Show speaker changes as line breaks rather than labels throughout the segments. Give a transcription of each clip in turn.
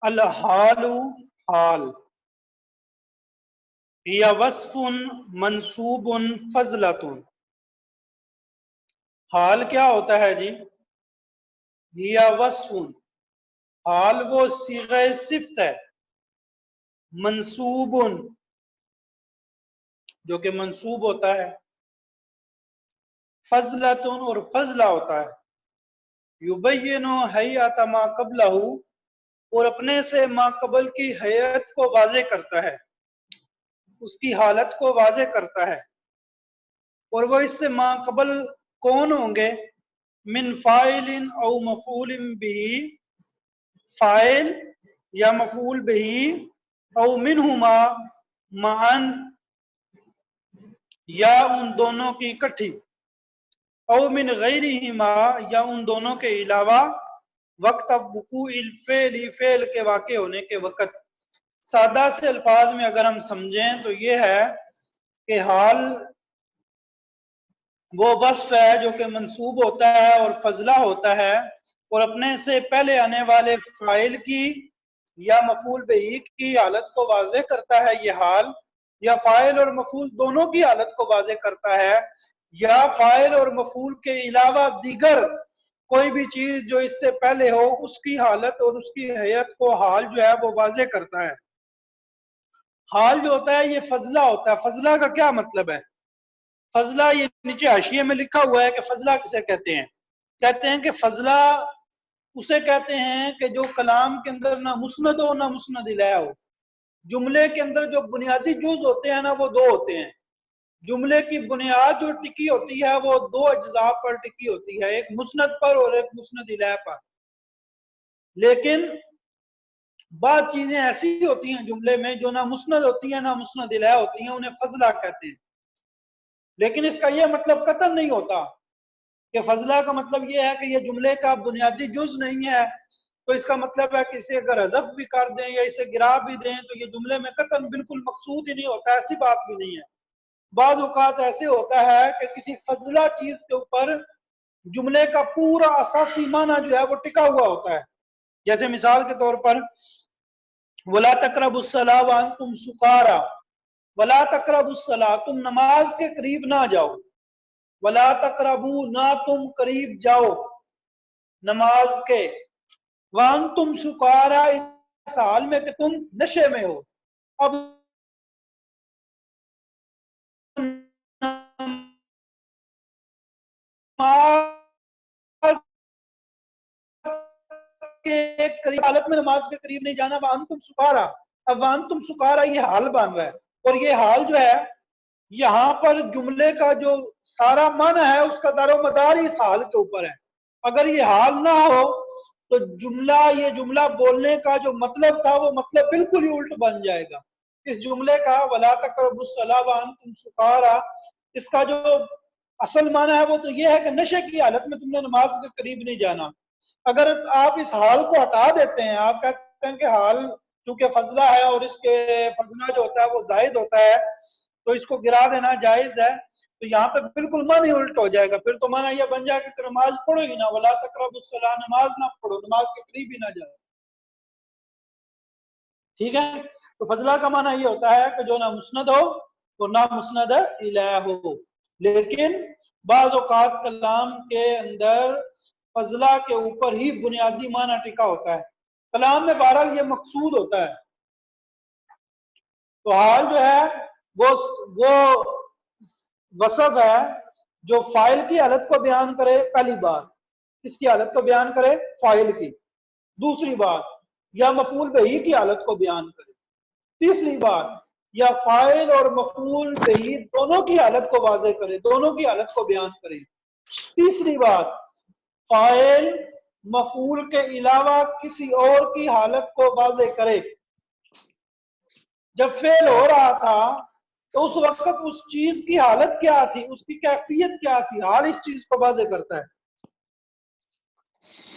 الحال حال یا وصف منصوب فضلۃ. حال کیا ہوتا ہے جی؟ یا وصف، حال وہ صیغہ صفت ہے، منصوب جو کہ منصوب ہوتا ہے، فضلۃ اور فضلہ ہوتا ہے، یبین حیات ما قبلہ اور اپنے سے ما قبل کی حیات کو واضح کرتا ہے، اس کی حالت کو واضح کرتا ہے. اور وہ اس سے ما قبل کون ہوں گے؟ من فاعل او مفعول به، فاعل یا مفعول به، او منہما معا یا ان دونوں کی اکٹھی، او من غیرہما یا ان دونوں کے علاوہ، وقت وقوع الفعل فعل کے واقع ہونے کے وقت. سادہ سے الفاظ میں اگر ہم سمجھیں تو یہ ہے کہ حال وہ وصف ہے جو کہ منصوب ہوتا ہے اور فضلہ ہوتا ہے، اور اپنے سے پہلے آنے والے فاعل کی یا مفعول بہ کی حالت کو واضح کرتا ہے یہ حال، یا فاعل اور مفعول دونوں کی حالت کو واضح کرتا ہے، یا فاعل اور مفعول کے علاوہ دیگر کوئی بھی چیز جو اس سے پہلے ہو اس کی حالت اور اس کی حیت کو حال جو ہے وہ واضح کرتا ہے. حال جو ہوتا ہے یہ فضلہ ہوتا ہے. فضلہ کا کیا مطلب ہے؟ فضلہ یہ نیچے حاشیے میں لکھا ہوا ہے کہ فضلہ کسے کہتے ہیں. کہتے ہیں کہ فضلہ اسے کہتے ہیں کہ جو کلام کے اندر نہ مسند ہو نہ مسند الیہ ہو. جملے کے اندر جو بنیادی جز ہوتے ہیں نا وہ دو ہوتے ہیں. جملے کی بنیاد جو ٹکی ہوتی ہے وہ دو اجزاء پر ٹکی ہوتی ہے، ایک مسند پر اور ایک مسند الیہ پر. لیکن بعض چیزیں ایسی ہوتی ہیں جملے میں جو نہ مسند ہوتی ہیں نہ مسند الیہ ہوتی ہیں، انہیں فضلہ کہتے ہیں. لیکن اس کا یہ مطلب قطعاً نہیں ہوتا کہ فضلہ کا مطلب یہ ہے کہ یہ جملے کا بنیادی جز نہیں ہے تو اس کا مطلب ہے کہ اسے اگر حذف بھی کر دیں یا اسے گرا بھی دیں تو یہ جملے میں قطعاً بالکل مقصود ہی نہیں ہوتا. ایسی بات بھی نہیں ہے. بعض اوقات ایسے ہوتا ہے کہ کسی فضلہ چیز کے اوپر جملے کا پورا اساسی معنی جو ہے وہ ٹکا ہوا ہوتا ہے. جیسے مثال کے طور پر وَلَا تَقْرَبُوا الصَّلَاةَ وَأَنْتُمْ سُكَارَىٰ، وَلَا تَقْرَبُوا الصَّلَاةَ، تم نماز کے قریب نہ جاؤ. وَلَا تَقْرَبُوا، نہ تم قریب جاؤ نماز کے. وَأَنْتُمْ سُكَارَىٰ، اس حال میں کہ تم نشے میں ہو. اب حالت میں نماز کے قریب نہیں جانا. وَأَنْتُمْ سُكَارَىٰ، اب وَأَنْتُمْ سُكَارَىٰ یہ حال بن رہا ہے، اور یہ حال جو ہے یہاں پر جملے کا جو سارا معنی ہے اس کا دار و مدار اس حال کے اوپر ہے. اگر یہ حال نہ ہو تو یہ جملہ بولنے کا جو مطلب تھا وہ مطلب بالکل ہی الٹ بن جائے گا. اس جملے کا وَلَا تَقْرَبُوا الصَّلَاةَ وَأَنْتُمْ سُكَارَىٰ، اس کا جو اصل معنی ہے وہ تو یہ ہے کہ نشے کی حالت میں تم نے نماز کے قریب نہیں جانا. اگر آپ اس حال کو ہٹا دیتے ہیں، آپ کہتے ہیں کہ حال چونکہ فضلہ ہے اور اس کے فضلہ جو ہوتا ہے وہ زائد ہوتا ہے تو اس کو گرا دینا جائز ہے، تو یہاں پہ بالکل معنی الٹ ہو جائے گا. پھر تو معنی یہ بن جائے گا کہ نماز پڑھو ہی نہ، وَلَا تَقْرَبُوا الصَّلَاةَ، نماز نہ پڑھو، نماز کے قریب ہی نہ جاؤ. ٹھیک ہے؟ تو فضلہ کا معنی یہ ہوتا ہے کہ جو نہ مسند ہو اور نہ مسند الیہ ہو. لیکن بعض اوقات کلام کے اندر فضلہ کے اوپر ہی بنیادی معنی ٹکا ہوتا ہے. کلام میں بہرحال یہ مقصود ہوتا ہے. تو حال جو ہے وہ وصف ہے جو فاعل کی حالت کو بیان کرے. پہلی بات کس کی حالت کو بیان کرے؟ فاعل کی. دوسری بات یا مفعول بہ کی حالت کو بیان کرے. تیسری بات یا فاعل اور مفعول بہ دونوں کی حالت کو واضح کرے، دونوں کی حالت کو بیان کرے. تیسری بات فاعل مفعول کے علاوہ کسی اور کی حالت کو واضح کرے. جب فعل ہو رہا تھا تو اس وقت اس چیز کی حالت کیا تھی، اس کی کیفیت کیا تھی، حال اس چیز کو واضح کرتا ہے.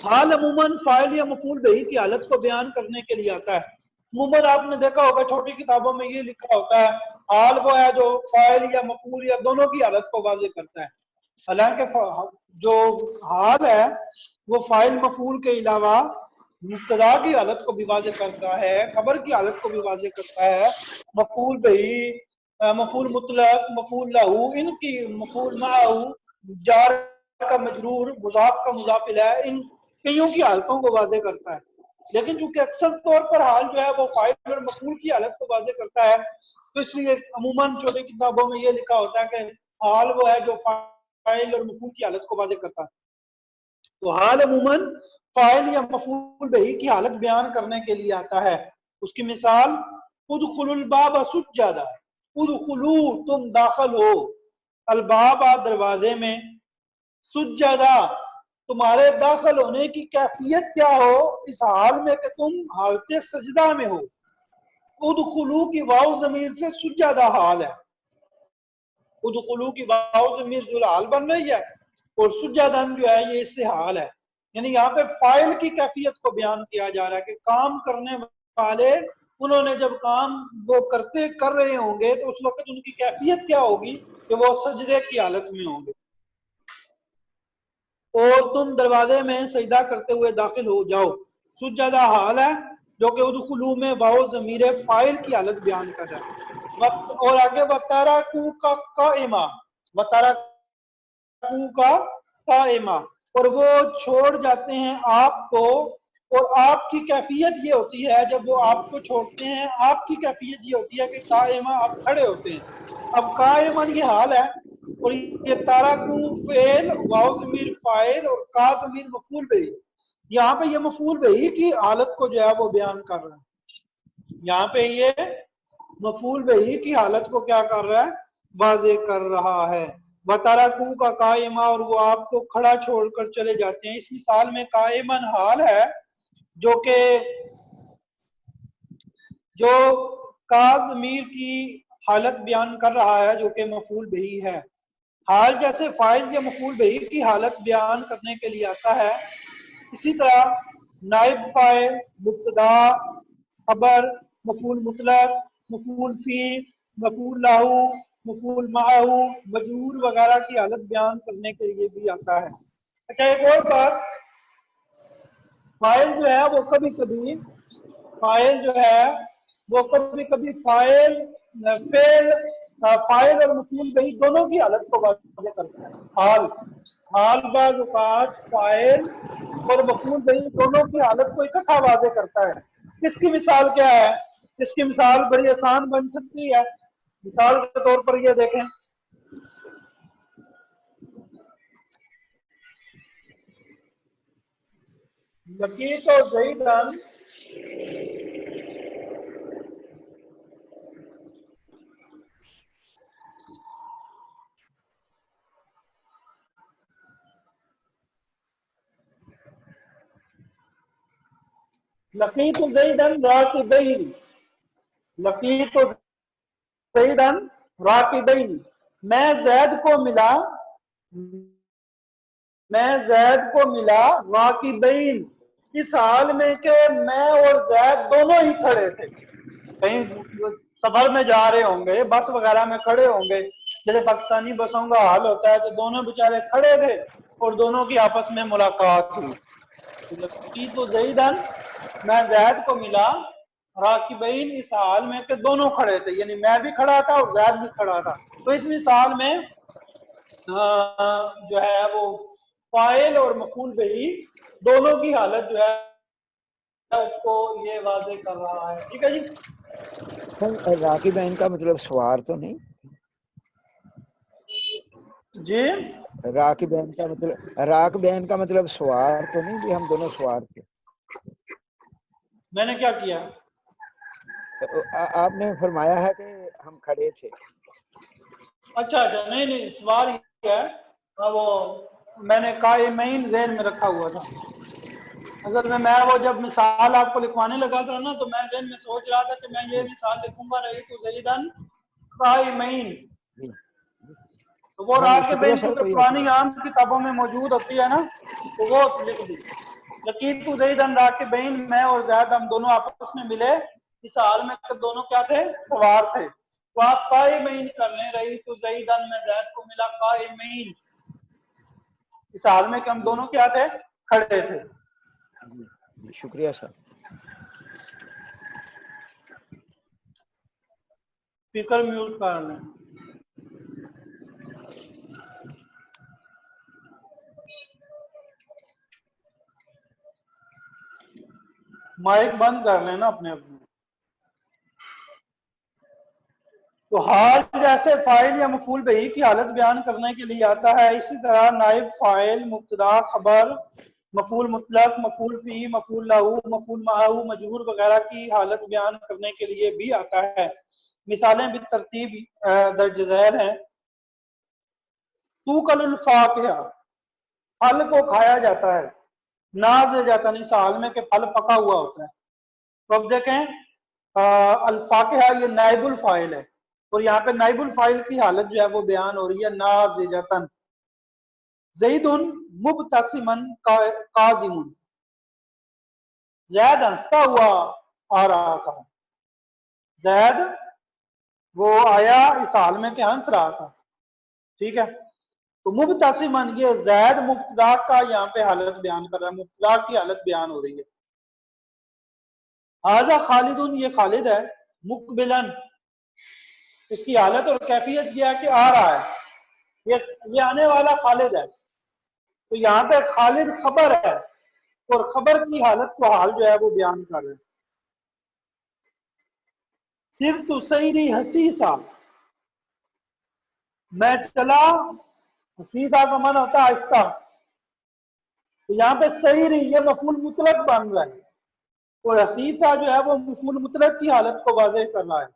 حال عموماً فاعل یا مفعول بہ کی حالت کو بیان کرنے کے لیے آتا ہے. عموماً آپ نے دیکھا ہوگا چھوٹی کتابوں میں یہ لکھا ہوتا ہے حال وہ ہے جو فاعل یا مفعول یا دونوں کی حالت کو واضح کرتا ہے. حالانکہ جو حال ہے وہ فاعل مفعول کے علاوہ مبتدا کی حالت کو بھی واضح کرتا ہے، خبر کی حالت کو بھی واضح کرتا ہے، مفعول بہی، مفعول مطلق، مفعول لہو، ان کی مفعول معہو، جار کا مجرور، مضاف کا مضاف الیہ، ان کئیوں کی حالتوں کو واضح کرتا ہے۔ لیکن چونکہ اکثر طور پر حال جو ہے وہ فاعل اور مفعول کی حالت کو واضح کرتا ہے، تو اس لیے عموماً چھوٹی کتابوں میں یہ لکھا ہوتا ہے کہ حال وہ ہے جو فاعل اور مفعول کی حالت کو واضح کرتا ہے۔ تو حال عموماً فاعل یا مفعول بہی کی حالت بیان کرنے کے لیے آتا ہے۔ اس کی مثال ادخلوا الباب سجدا، ادخلوا تم داخل ہو، الباب دروازے میں، سجدا تمہارے داخل ہونے کی کیفیت کیا ہو، اس حال میں کہ تم حالت سجدہ میں ہو۔ ادخلوا کی واو ضمیر سے سجدہ حال ہے، ادخلوا کی واو ضمیر سے حال بن رہی ہے، اور سجدہ جو ہے یہ اس سے حال ہے۔ یعنی یہاں پہ فاعل کی کیفیت کو بیان کیا جا رہا ہے کہ کام کرنے والے انہوں نے جب کام وہ کر رہے ہوں گے تو اس وقت ان کی کیفیت کیا ہوگی کہ وہ سجدے کی حالت میں ہوں گے۔ اور تم دروازے میں سجدہ کرتے ہوئے داخل ہو جاؤ، سجدہ حال ہے جو کہ ادخلوا میں واو ضمیر فاعل کی حالت بیان کر رہا ہے۔ اور آگے وَتَرَكُوكَ قَائِمًا، وَتَرَكُوكَ قَائِمًا، اور وہ چھوڑ جاتے ہیں آپ کو، اور آپ کی کیفیت یہ ہوتی ہے جب وہ آپ کو چھوڑتے ہیں، آپ کی کیفیت یہ ہوتی ہے کہ قائمہ آپ کھڑے ہوتے ہیں۔ اب قائمہ یہ حال ہے، اور یہ تارکو فعل، واو ضمیر فاعل اور کا ضمیر مفعول بہی، یہاں پہ یہ مفعول بہی کی حالت کو جو ہے وہ بیان کر رہا ہے۔ یہاں پہ یہ مفعول بہی کی حالت کو کیا کر رہا ہے، واضح کر رہا ہے۔ وَتَرَكُوكَ کا قائمہ، اور وہ آپ کو کھڑا چھوڑ کر چلے جاتے ہیں۔ اس مثال میں قائمن حال ہے جو کہ جو کا ضمیر کی حالت بیان کر رہا ہے جو کہ مفعول بہی ہے۔ حال جیسے فاعل یا مفعول بہی کی حالت بیان کرنے کے لیے آتا ہے، اسی طرح نائب فاعل، مبتدا، خبر، مفعول مطلق، مفعول فی، مفعول لہو، مفعول معہو، مجرور وغیرہ کی حالت بیان کرنے کے لیے بھی آتا ہے۔ اچھا ایک اور بات، فاعل جو ہے وہ کبھی کبھی فاعل فاعل اور مفعول بہی دونوں کی حالت کو واضح کرتا ہے۔ حال بعض اوقات فاعل اور مفعول بہی دونوں کی حالت کو اکٹھا واضح کرتا ہے۔ اس کی مثال کیا ہے؟ اس کی مثال بڑی آسان بن سکتی ہے۔ مثال کے طور پر یہ دیکھیں، لقیت و زیدن، لقیت زیدن راکبین، لقیت زیدن راکبین، میں زید کو ملا راکبین، اس حال میں کہ میں اور زید دونوں ہی کھڑے تھے۔ کہیں سفر میں جا رہے ہوں گے، بس وغیرہ میں کھڑے ہوں گے، جیسے پاکستانی بسوں کا حال ہوتا ہے تو دونوں بیچارے کھڑے تھے اور دونوں کی آپس میں ملاقات ہوئی۔ لقیت زیدن، میں زید کو ملا راکبین، اس حال میں کہ دونوں کھڑے تھے، یعنی میں بھی کھڑا تھا اور زید بھی کھڑا تھا۔ تو اس مثال میں جو ہے وہ فاعل اور مفعول بہی دونوں کی حالت جو ہے اس کو یہ واضح کر رہا ہے۔ ٹھیک ہے جی۔
راکبین کا مطلب سوار تو نہیں؟
جی
راکبین کا مطلب سوار تو نہیں کہ ہم دونوں سوار تھے؟
میں نے کیا کیا؟
آپ نے فرمایا ہے کہ ہم کھڑے تھے۔
اچھا نہیں سوال یہ ہے، وہ میں نے قائمین ذہن میں رکھا ہوا تھا۔ اصل میں وہ جب مثال آپ کو لکھوانے لگا تھا نا تو میں ذہن میں سوچ رہا تھا کہ میں یہ مثال لکھوں گا رأیت زیدن قائمین، تو وہ
ہاں جی، شکریہ
راکبین
سر،
چونکہ
کوئی
پرانی عام کتابوں میں موجود ہوتی ہے نا تو وہ لکھ دی۔ لقیت زیدن راکبین، میں اور زید ہم دونوں آپس میں ملے اس حال میں کہ دونوں کیا تھے، سوار تھے۔ تو آپ قائمین کر لیں، رأیت زیدن، میں زید کو ملا قائمین، اس حال میں کہ ہم دونوں کیا تھے، کھڑے تھے۔
جی شکریہ سر.
اسپیکر میوٹ کر لیں. مائک بند کر لینا اپنے اپنے. تو حال جیسے فاعل یا مفعول بہ کی حالت بیان کرنے کے لیے آتا ہے، اسی طرح نائب فاعل، مبتدا، خبر، مفعول مطلق، مفعول فی، مفعول لہو، مفعول معہ، مجرور وغیرہ کی حالت بیان کرنے کے لیے بھی آتا ہے. مثالیں بالترتیب درج ذیل ہیں. توکل الفاکہہ، پھل کو کھایا جاتا ہے. ناز جاتا نہیں سال میں کہ پھل پکا ہوا ہوتا ہے. تو اب دیکھیں الفاکہہ یہ نائب الفاعل ہے، اور یہاں پہ نائب الفاعل کی حالت جو ہے وہ بیان ہو رہی ہے نازجتن. زید مبتسمن قادم، زید ہنستا ہوا آ رہا تھا. زید وہ آیا اس حال میں کہ ہنس رہا تھا. ٹھیک ہے. تو مبتسمن یہ زید مبتدا کا یہاں پہ حالت بیان کر رہا ہے، مبتدا کی حالت بیان ہو رہی ہے. ھذا خالد یہ خالد ہے. مقبلن اس کی حالت اور کیفیت یہ ہے کہ آ رہا ہے، یہ آنے والا خالد ہے. تو یہاں پہ خالد خبر ہے، اور خبر کی حالت کو حال جو ہے وہ بیان کر رہے ہیں. صرت سیری حسیسا، میں چلا، حسیسا کا معنی ہوتا ہے آہستہ. تو یہاں پہ سیری یہ مفعول مطلق بن رہا ہے، اور حسیسا جو ہے وہ مفعول مطلق کی حالت کو واضح کر رہا ہے.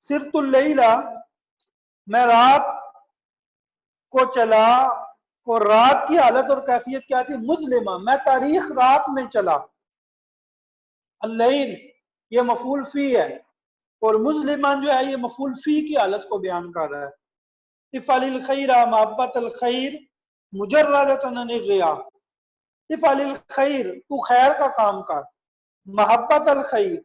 صرت اللیلہ، میں رات کو چلا، اور رات کی حالت اور کیفیت کیا تھی؟ مظلمہ، میں تاریخ رات میں چلا. اللیل یہ مفعول فی ہے، اور مظلمہ جو ہے یہ مفعول فی کی حالت کو بیان کر رہا ہے. افعل الخیر محبت الخیر مجردۃ عن الریا، افعل الخیر تو خیر کا کام کر، محبت الخیر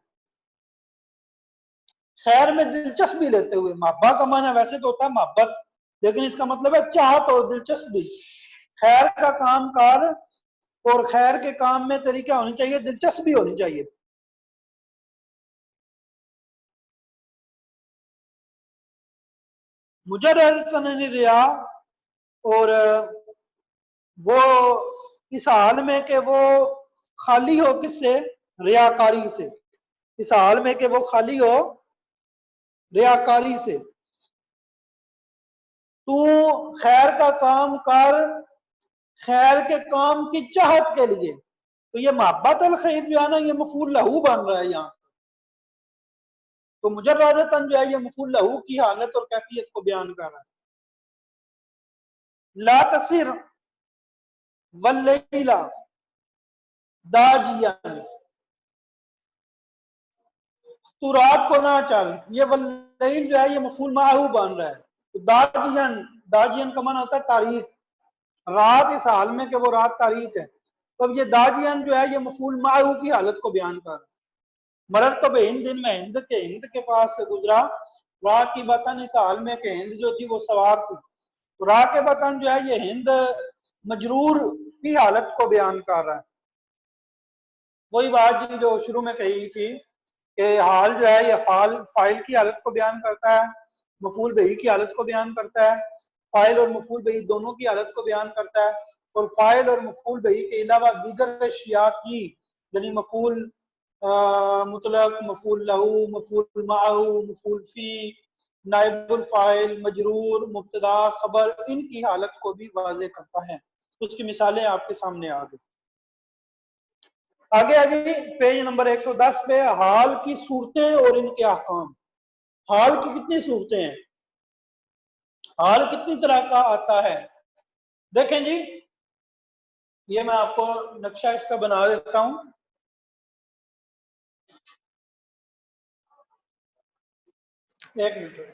خیر میں دلچسپی لیتے ہوئے. محبت کا معنی ویسے تو ہوتا ہے محبت، لیکن اس کا مطلب ہے چاہت اور دلچسپی. خیر کا کام کر، اور خیر کے کام میں طریقہ ہونی چاہیے، دلچسپی ہونی چاہیے. مجرد ریا، اور وہ اس حال میں کہ وہ خالی ہو کس سے؟ ریاکاری سے. اس حال میں کہ وہ خالی ہو ریاکاری سے. تو خیر کا کام کر خیر کے کام کی چاہت کے لیے. تو یہ محبت الخیر جو ہے نا یہ مفعول لہو بن رہا ہے یہاں. تو مجردتاً جو ہے یہ مفعول لہو کی حالت اور کیفیت کو بیان کر رہا ہے. لا تسر واللیل داجیا، تو رات کو نہ چل، یہ واللیل جو ہے یہ مفعول معہ بن رہا ہے. تو داجین کا معنی ہوتا ہے تاریخ. رات اس حال میں کہ وہ رات تاریخ ہے. تو اب یہ داجین جو ہے یہ مفعول معہ کی حالت کو بیان کر رہا ہے. مرر تو بے ہند، میں ہند کے پاس سے گزرا. راہ کی بطن اس حال میں کہ ہند جو تھی وہ سوار تھی. تو راہ کے بطن جو ہے یہ ہند مجرور کی حالت کو بیان کر رہا ہے. وہی بات جو شروع میں کہی تھی کہ حال جو ہے یہ فاعل کی حالت کو بیان کرتا ہے، مفعول بہ کی حالت کو بیان کرتا ہے، فاعل اور مفعول بہ دونوں کی حالت کو بیان کرتا ہے. اور فاعل اور مفعول بہ کے علاوہ دیگر اشیاء کی، یعنی مفعول مطلق، مفعول لہو، مفعول معہ، مفعول فی، نائب الفاعل، مجرور، مبتدا، خبر، ان کی حالت کو بھی واضح کرتا ہے. اس کی مثالیں آپ کے سامنے آ گئی. آگے آگے پیج نمبر 110 پہ حال کی صورتیں اور ان کے احکام. حال کی کتنی صورتیں ہیں؟ حال کتنی طرح کا آتا ہے؟ دیکھیں جی، یہ میں آپ کو نقشہ اس کا بنا دیتا ہوں. ایک منٹ.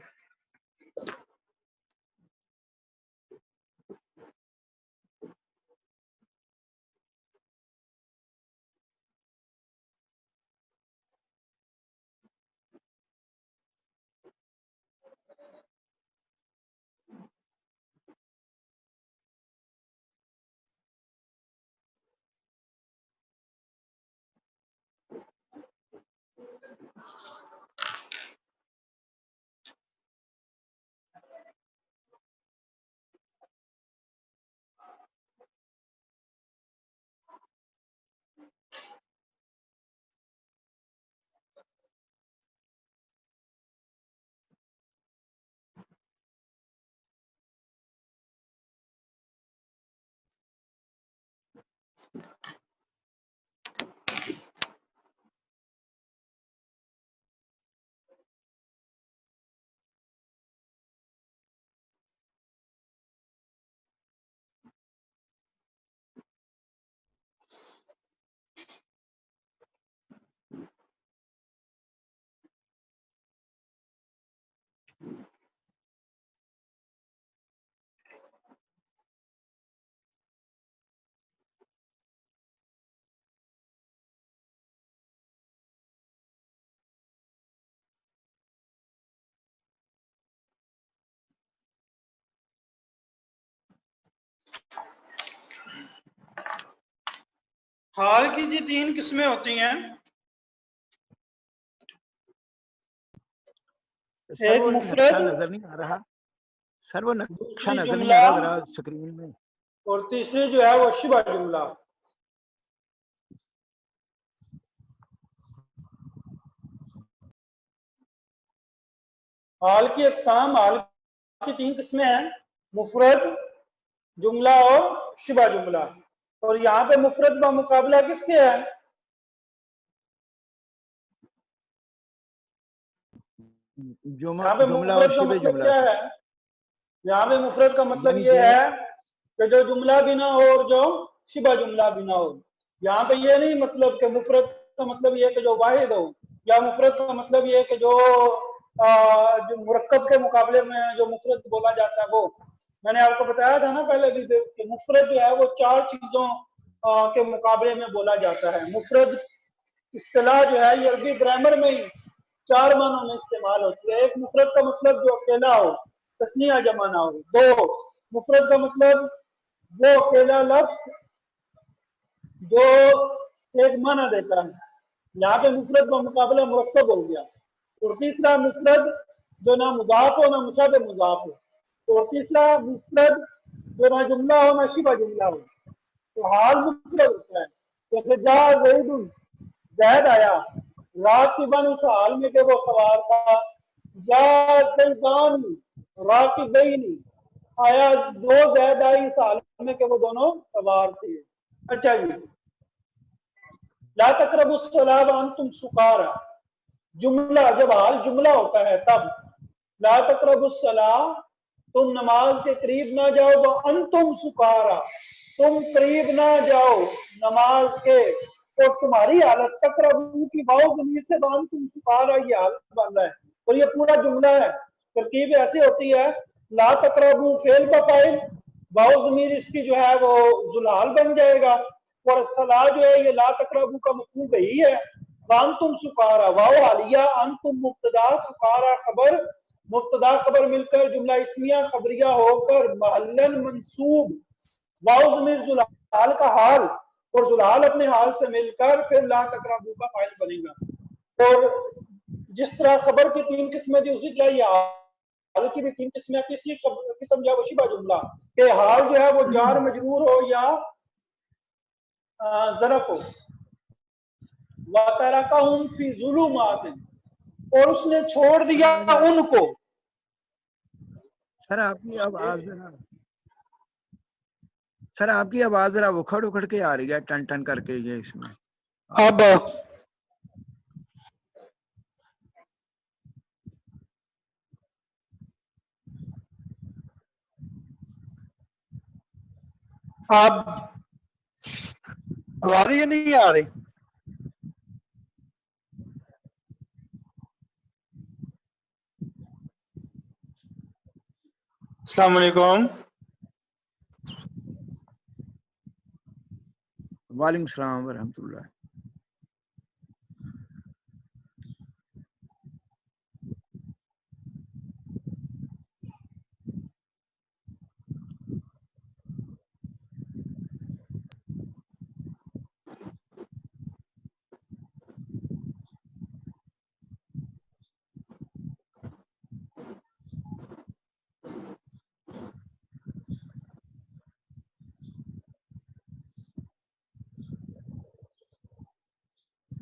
حال کی جی 3 قسمیں ہوتی ہیں.
سر
ایک
وہ
مفرد،
نقشہ نظر نہیں آ رہا، سر وہ نقشہ
دوسری
نظر نہیں
جملہ،
آ رہا ذرا اسکرین میں.
اور تیسری جو ہے وہ شبہ جملہ. حال کی اقسام، حال کی 3 قسمیں ہیں: مفرد، جملہ اور شبہ جملہ. اور یہاں پہ مفرد با مقابلہ کس کے ہے؟ یہاں پہ
جملہ اور
مفرد کا
شبہ
مطلب
جملہ
کیا
سے،
ہے؟ یہاں پہ مفرد کا مطلب
یعنی
یہ
جو
ہے کہ جو جملہ بھی نہ ہو اور جو شبہ جملہ بھی نہ ہو. یہاں پہ یہ نہیں مطلب کہ مفرد کا مطلب یہ ہے کہ جو واحد ہو، یا مفرد کا مطلب یہ ہے کہ جو مرکب کے مقابلے میں جو مفرد بولا جاتا ہے وہ. میں نے آپ کو بتایا تھا نا پہلے بھی کہ مفرد جو ہے وہ 4 چیزوں کے مقابلے میں بولا جاتا ہے. مفرد اصطلاح جو ہے یہ عربی گرامر میں ہی 4 معنوں میں استعمال ہوتی ہے. ایک، مفرد کا مطلب جو اکیلا ہو، تثنیہ جمع نہ ہو. 2، مفرد کا مطلب وہ اکیلا لفظ جو ایک معنی دیتا ہے. یہاں پہ مفرد کا مقابلہ مرکب ہو گیا. اور تیسرا، مفرد جو نہ مضاف ہو نہ مشابہ مضاف ہو. اور تیسرا، مفرد جو نہ جملہ ہو نہ شبہ جملہ ہو. تو حال مفرد ہوتا ہے. جیسے جا زید، زید آیا، راکبن اس حال میں کہ وہ سوار تھا. یا زیدان راکبین، آیا 2 زید آئی اس حال میں کہ وہ دونوں سوار تھے. اچھا جی، لا تقربوا الصلاۃ وانتم سکارى، جملہ جب حال جملہ ہوتا ہے تب لا تقربوا الصلاۃ، تم نماز کے قریب نہ جاؤ، وانتم سکارى، تم قریب نہ جاؤ نماز کے، اور تمہاری حالت تقربوا کی واو ضمیر سے وانتم سکارى یہ حالت بن رہا ہے. اور یہ پورا جملہ ہے. ترکیب ایسی ہوتی ہے: لا تقربوا فعل کا فاعل، واو ضمیر اس کی جو ہے وہ ذوالحال بن جائے گا، اور الصلاۃ جو ہے یہ لا تقربوا کا مفعول بہی ہے. وانتم سکارا، واو حالیہ، انتم مبتدا، سکارا خبر، مبتدا خبر مل کر جملہ اسمیہ خبریہ ہو کر محلن منصوب، واو ضمیر ذوالحال کا حال، اور ذوالحال اپنے حال سے مل کر پھر لا تقربوا کا فاعل بنے گا. اور جس طرح خبر کی 3 قسمیں تھی اسی طرح یہ حال کی بھی 3 قسمیں. تیسری قسم جو ہے وہ شبہ جملہ، کہ حال جو ہے وہ جار مجرور ہو یا ظرف ہو. وَتَرَكَهُمْ فِي ظُلُمَاتٍ، اور اس نے چھوڑ دیا ان کو.
سر آپ کی آواز ذرا، سر آپ کی آواز ذرا اکھڑ اکھڑ کے آ رہی ہے، ٹن ٹن کر کے. یہ اس میں
اب آ رہی ہے نہیں آ رہی؟ السلام علیکم.
وعلیکم السلام ورحمۃ اللہ.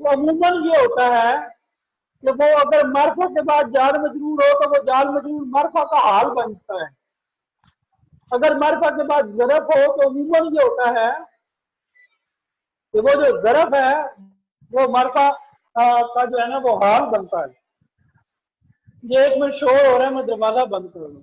وہ عموماً یہ ہوتا ہے کہ وہ اگر مرفع کے بعد جار مجرور ہو تو وہ جار مجرور مرفع کا حال بنتا ہے. اگر مرفع کے بعد ظرف ہو تو عموماً یہ ہوتا ہے کہ وہ جو ظرف ہے وہ مرفع کا جو ہے نا وہ حال بنتا ہے. یہ ایک منٹ شور ہو رہا ہے, میں دروازہ بند کر دوں.